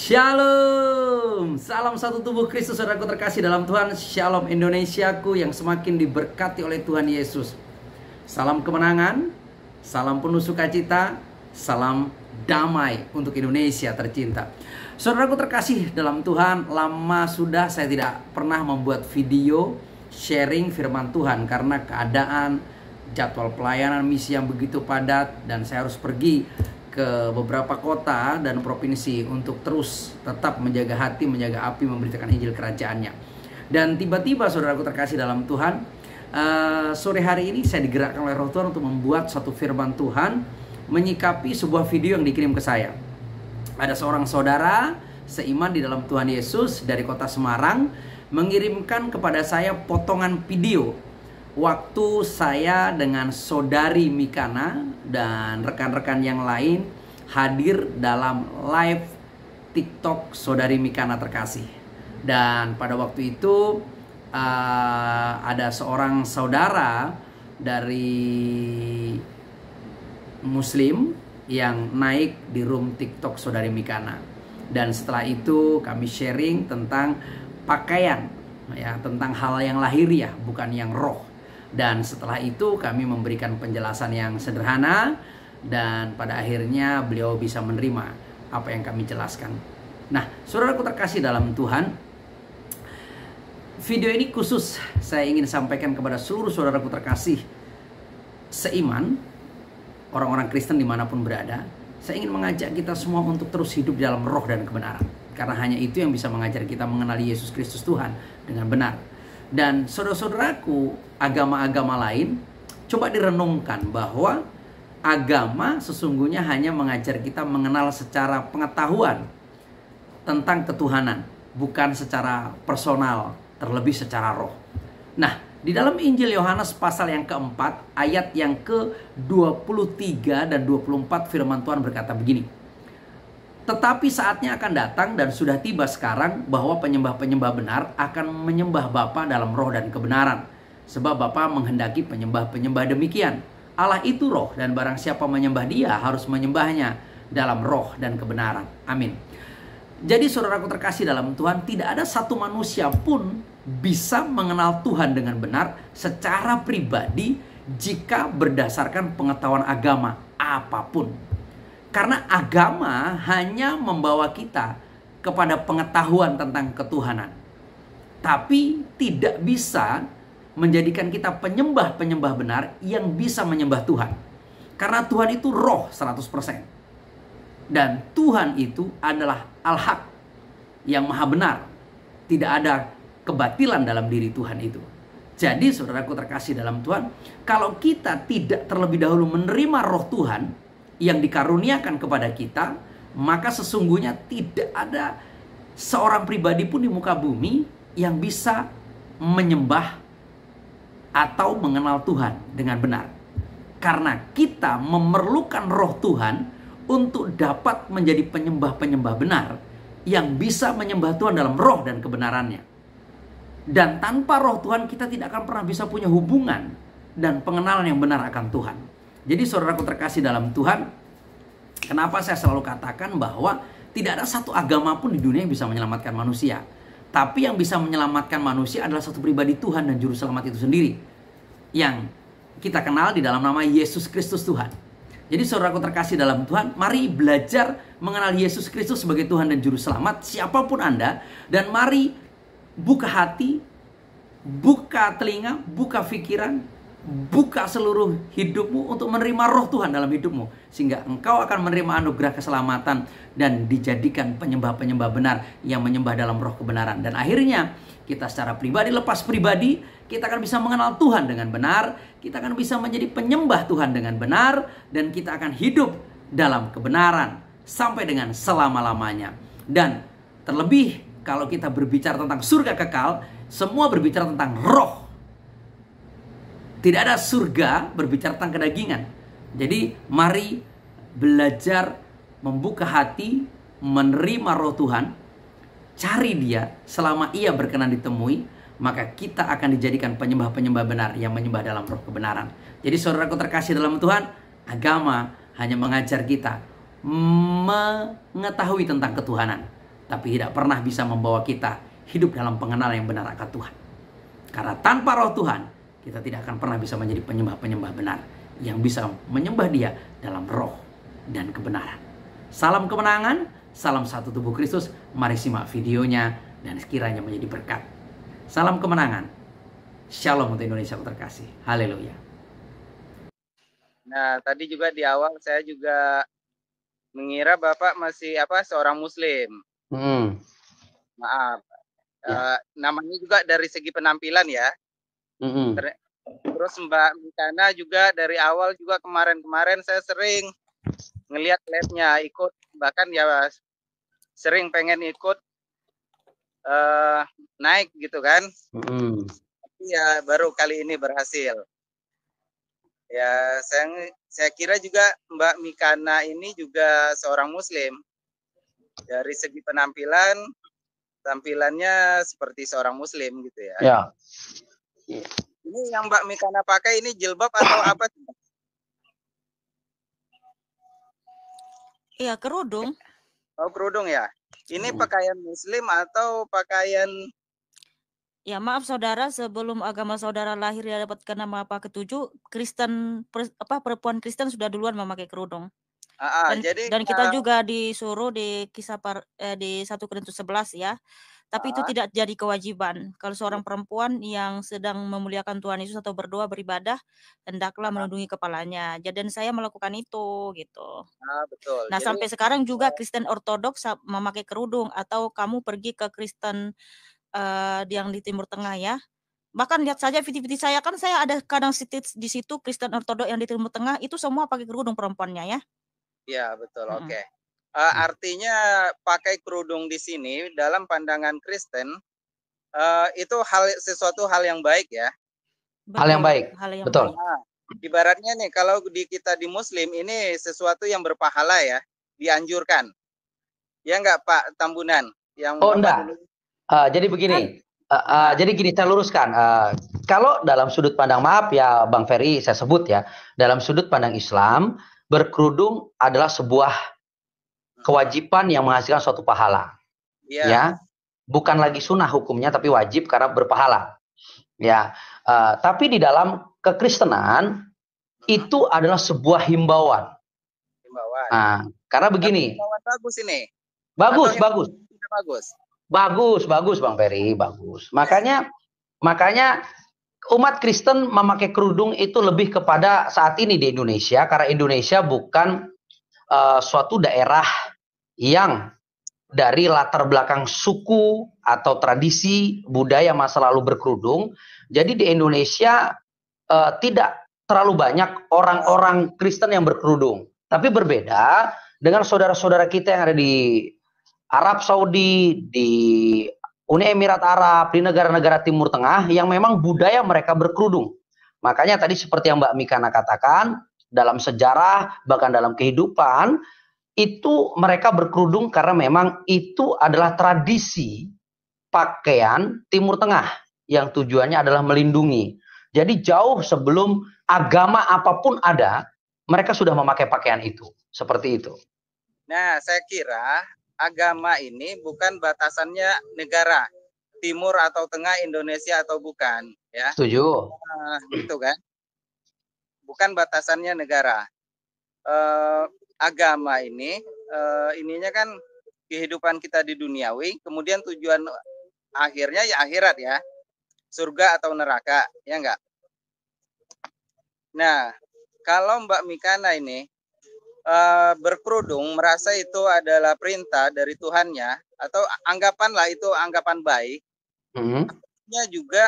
Shalom, salam satu tubuh Kristus, saudaraku terkasih dalam Tuhan. Shalom Indonesiaku yang semakin diberkati oleh Tuhan Yesus. Salam kemenangan, salam penuh sukacita, salam damai untuk Indonesia tercinta. Saudaraku terkasih dalam Tuhan, lama sudah saya tidak pernah membuat video sharing firman Tuhan karena keadaan jadwal pelayanan misi yang begitu padat dan saya harus pergi ke beberapa kota dan provinsi untuk terus tetap menjaga hati, menjaga api, memberitakan Injil kerajaannya. Dan tiba-tiba saudaraku terkasih dalam Tuhan, sore hari ini saya digerakkan oleh Roh Tuhan untuk membuat satu firman Tuhan menyikapi sebuah video yang dikirim ke saya. Ada seorang saudara seiman di dalam Tuhan Yesus dari kota Semarang mengirimkan kepada saya potongan video waktu saya dengan saudari Mikana dan rekan-rekan yang lain hadir dalam live TikTok saudari Mikana terkasih. Dan pada waktu itu ada seorang saudara dari Muslim yang naik di room TikTok saudari Mikana. Dan setelah itu kami sharing tentang pakaian, ya, tentang hal yang lahiriah bukan yang roh. Dan setelah itu kami memberikan penjelasan yang sederhana dan pada akhirnya beliau bisa menerima apa yang kami jelaskan. Nah, saudaraku terkasih dalam Tuhan, video ini khusus saya ingin sampaikan kepada seluruh saudaraku terkasih seiman, orang-orang Kristen dimanapun berada. Saya ingin mengajak kita semua untuk terus hidup dalam roh dan kebenaran, karena hanya itu yang bisa mengajar kita mengenali Yesus Kristus Tuhan dengan benar. Dan saudara-saudaraku, agama-agama lain, coba direnungkan bahwa agama sesungguhnya hanya mengajar kita mengenal secara pengetahuan tentang ketuhanan, bukan secara personal, terlebih secara roh. Nah, di dalam Injil Yohanes pasal yang keempat, ayat yang ke-23 dan 24 firman Tuhan berkata begini. Tetapi saatnya akan datang dan sudah tiba sekarang bahwa penyembah-penyembah benar akan menyembah Bapa dalam roh dan kebenaran. Sebab Bapa menghendaki penyembah-penyembah demikian. Allah itu roh dan barang siapa menyembah Dia harus menyembahnya dalam roh dan kebenaran. Amin. Jadi saudaraku terkasih dalam Tuhan, tidak ada satu manusia pun bisa mengenal Tuhan dengan benar secara pribadi jika berdasarkan pengetahuan agama apapun. Karena agama hanya membawa kita kepada pengetahuan tentang ketuhanan, tapi tidak bisa menjadikan kita penyembah-penyembah benar yang bisa menyembah Tuhan. Karena Tuhan itu roh 100%. Dan Tuhan itu adalah Al-Haq yang maha benar. Tidak ada kebatilan dalam diri Tuhan itu. Jadi saudaraku terkasih dalam Tuhan, kalau kita tidak terlebih dahulu menerima roh Tuhan yang dikaruniakan kepada kita, maka sesungguhnya tidak ada seorang pribadi pun di muka bumi yang bisa menyembah atau mengenal Tuhan dengan benar. Karena kita memerlukan roh Tuhan untuk dapat menjadi penyembah-penyembah benar yang bisa menyembah Tuhan dalam roh dan kebenarannya. Dan tanpa roh Tuhan kita tidak akan pernah bisa punya hubungan dan pengenalan yang benar akan Tuhan. Jadi saudaraku terkasih dalam Tuhan, kenapa saya selalu katakan bahwa tidak ada satu agama pun di dunia yang bisa menyelamatkan manusia. Tapi yang bisa menyelamatkan manusia adalah satu pribadi Tuhan dan Juru Selamat itu sendiri, yang kita kenal di dalam nama Yesus Kristus Tuhan. Jadi saudaraku terkasih dalam Tuhan, mari belajar mengenal Yesus Kristus sebagai Tuhan dan Juru Selamat, siapapun Anda. Dan mari buka hati, buka telinga, buka pikiran, buka seluruh hidupmu untuk menerima roh Tuhan dalam hidupmu. Sehingga engkau akan menerima anugerah keselamatan dan dijadikan penyembah-penyembah benar yang menyembah dalam roh kebenaran. Dan akhirnya kita secara pribadi, lepas pribadi, kita akan bisa mengenal Tuhan dengan benar. Kita akan bisa menjadi penyembah Tuhan dengan benar. Dan kita akan hidup dalam kebenaran sampai dengan selama-lamanya. Dan terlebih kalau kita berbicara tentang surga kekal, semua berbicara tentang roh. Tidak ada surga berbicara tentang kedagingan. Jadi mari belajar membuka hati, menerima roh Tuhan, cari Dia selama Ia berkenan ditemui, maka kita akan dijadikan penyembah-penyembah benar yang menyembah dalam roh kebenaran. Jadi saudaraku terkasih dalam Tuhan, agama hanya mengajar kita mengetahui tentang ketuhanan, tapi tidak pernah bisa membawa kita hidup dalam pengenalan yang benar akan Tuhan. Karena tanpa roh Tuhan, kita tidak akan pernah bisa menjadi penyembah-penyembah benar yang bisa menyembah Dia dalam roh dan kebenaran. Salam kemenangan, salam satu tubuh Kristus. Mari simak videonya dan sekiranya menjadi berkat. Salam kemenangan. Shalom untuk Indonesia terkasih. Haleluya. Nah, tadi juga di awal saya juga mengira Bapak masih seorang Muslim. Maaf. Ya. Namanya juga dari segi penampilan ya. Terus Mbak Mikana juga dari awal juga kemarin saya sering ngelihat live-nya, ikut, bahkan ya sering pengen ikut naik gitu kan. Tapi ya baru kali ini berhasil. Ya saya kira juga Mbak Mikana ini juga seorang Muslim. Dari segi tampilannya seperti seorang Muslim gitu ya. Ya. Ini yang Mbak Mikana pakai ini jilbab atau apa? Iya, kerudung. Oh, kerudung ya. Ini pakaian Muslim atau pakaian? Ya, maaf saudara, sebelum agama saudara lahir ya dapatkan nama ketujuh, perempuan Kristen sudah duluan memakai kerudung. Dan kita juga disuruh di di 1 Korintus 11 ya. Tapi itu tidak jadi kewajiban. Kalau seorang perempuan yang sedang memuliakan Tuhan Yesus atau berdoa beribadah, hendaklah melindungi kepalanya. Dan saya melakukan itu gitu. Betul. Nah, sampai sekarang juga Kristen Ortodoks memakai kerudung, atau kamu pergi ke Kristen yang di Timur Tengah ya. Bahkan lihat saja video-video saya, kan saya ada kadang di situ Kristen Ortodoks yang di Timur Tengah itu semua pakai kerudung perempuannya ya. Iya, betul. Oke. Artinya pakai kerudung di sini dalam pandangan Kristen itu sesuatu hal yang baik ya. Betul, hal yang baik. Betul. Baik. Ibaratnya nih kalau kita di Muslim ini sesuatu yang berpahala ya, dianjurkan. Ya enggak Pak Tambunan? Enggak. Jadi begini. Jadi gini, saya luruskan. Kalau dalam sudut pandang, maaf ya Bang Ferry, saya sebut ya, dalam sudut pandang Islam, berkerudung adalah sebuah kewajiban yang menghasilkan suatu pahala. Ya, bukan lagi sunnah hukumnya, tapi wajib karena berpahala. Ya, tapi di dalam kekristenan itu adalah sebuah himbauan. Karena begini. Himbauan bagus ini. Bagus. Bagus. Bagus Bang Ferry, bagus. Makanya umat Kristen memakai kerudung itu lebih kepada saat ini di Indonesia, karena Indonesia bukan suatu daerah yang dari latar belakang suku atau tradisi budaya masa lalu berkerudung. Jadi di Indonesia tidak terlalu banyak orang-orang Kristen yang berkerudung. Tapi berbeda dengan saudara-saudara kita yang ada di Arab Saudi, di Uni Emirat Arab, di negara-negara Timur Tengah yang memang budaya mereka berkerudung. Makanya tadi seperti yang Mbak Mikana katakan, dalam sejarah bahkan dalam kehidupan itu mereka berkerudung karena memang itu adalah tradisi pakaian Timur Tengah yang tujuannya adalah melindungi. Jadi jauh sebelum agama apapun ada, mereka sudah memakai pakaian itu. Seperti itu. Nah, saya kira agama ini bukan batasannya negara timur atau tengah Indonesia atau bukan ya. Setuju. Gitu kan, bukan batasannya negara. Agama ini ininya kan kehidupan kita di duniawi, kemudian tujuan akhirnya ya akhirat ya, surga atau neraka ya enggak. Nah, kalau Mbak Mikana ini berkerudung merasa itu adalah perintah dari Tuhannya, atau anggapanlah itu anggapan baik, artinya juga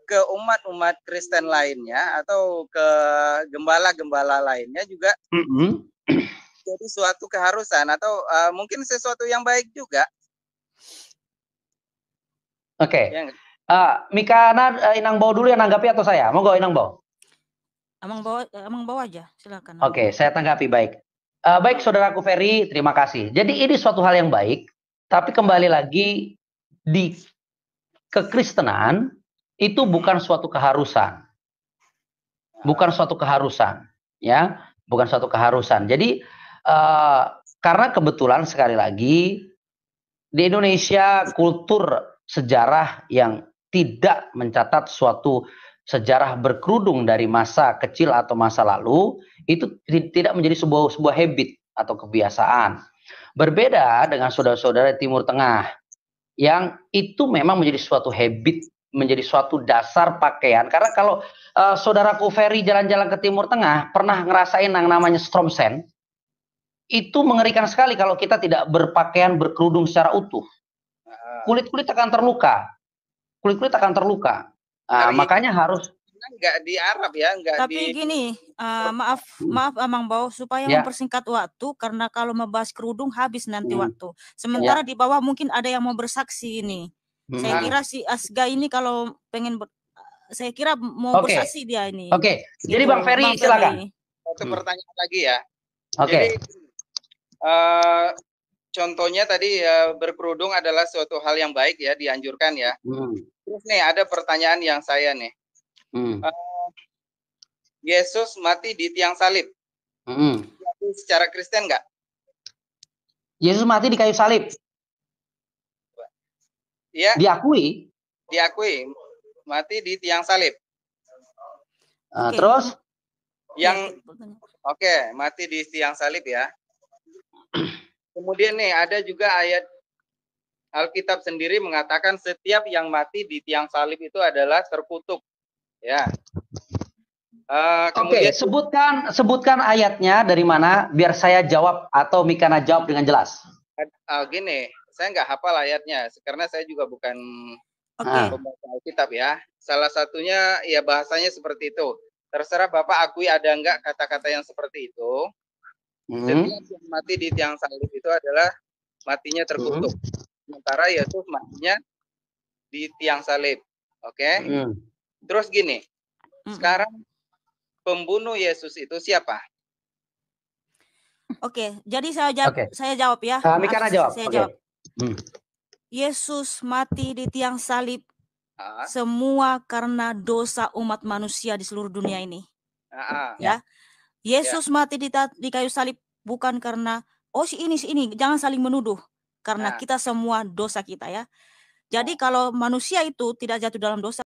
ke umat-umat Kristen lainnya atau ke gembala-gembala lainnya juga jadi suatu keharusan atau mungkin sesuatu yang baik juga. Oke. Mikana, Inang Bau dulu yang nanggapi atau saya? Monggo Inang Bau. Amang bawa aja, silakan. Oke, saya tanggapi baik. Baik saudaraku Ferry, terima kasih. Jadi ini suatu hal yang baik, tapi kembali lagi di kekristenan itu bukan suatu keharusan. Bukan suatu keharusan, ya, bukan suatu keharusan. Jadi karena kebetulan sekali lagi di Indonesia kultur sejarah yang tidak mencatat suatu sejarah berkerudung dari masa kecil atau masa lalu itu tidak menjadi sebuah habit atau kebiasaan. Berbeda dengan saudara-saudara Timur Tengah yang itu memang menjadi suatu habit, menjadi suatu dasar pakaian. Karena kalau saudaraku Ferry jalan-jalan ke Timur Tengah pernah ngerasain yang namanya stromsen, itu mengerikan sekali kalau kita tidak berpakaian berkerudung secara utuh. Kulit-kulit akan terluka. Kulit-kulit akan terluka. Makanya harus nggak di Arab ya, nggak. Tapi gini, maaf Amang Bau, supaya mempersingkat waktu, karena kalau membahas kerudung habis nanti waktu. Sementara di bawah mungkin ada yang mau bersaksi ini. Saya kira si Asga ini kalau pengen saya kira mau bersaksi dia ini. Oke. Jadi Bang Ferry silakan. Satu pertanyaan lagi ya. Oke. Jadi contohnya tadi berkerudung adalah suatu hal yang baik ya, dianjurkan ya. Terus nih ada pertanyaan yang saya nih. Yesus mati di tiang salib. Secara Kristen nggak? Yesus mati di kayu salib. Ya. Diakui. Mati di tiang salib. Terus? Mati di tiang salib ya. Kemudian nih ada juga ayat Alkitab sendiri mengatakan setiap yang mati di tiang salib itu adalah terkutuk. Ya. Kemudian sebutkan ayatnya dari mana biar saya jawab atau Mikana jawab dengan jelas. Gini, saya nggak hafal ayatnya karena saya juga bukan pembaca Alkitab ya. Salah satunya ya bahasanya seperti itu. Terserah Bapak akui ada nggak kata-kata yang seperti itu. Setiap yang mati di tiang salib itu adalah matinya terkutuk. Sementara Yesus matinya di tiang salib. Oke? Terus gini, sekarang pembunuh Yesus itu siapa? Oke, jadi saya jawab ya. Mikana jawab. Saya jawab. Yesus mati di tiang salib semua karena dosa umat manusia di seluruh dunia ini. Ya. Yesus mati di kayu salib bukan karena si ini, jangan saling menuduh. Karena kita semua dosa kita ya. Jadi kalau manusia itu tidak jatuh dalam dosa,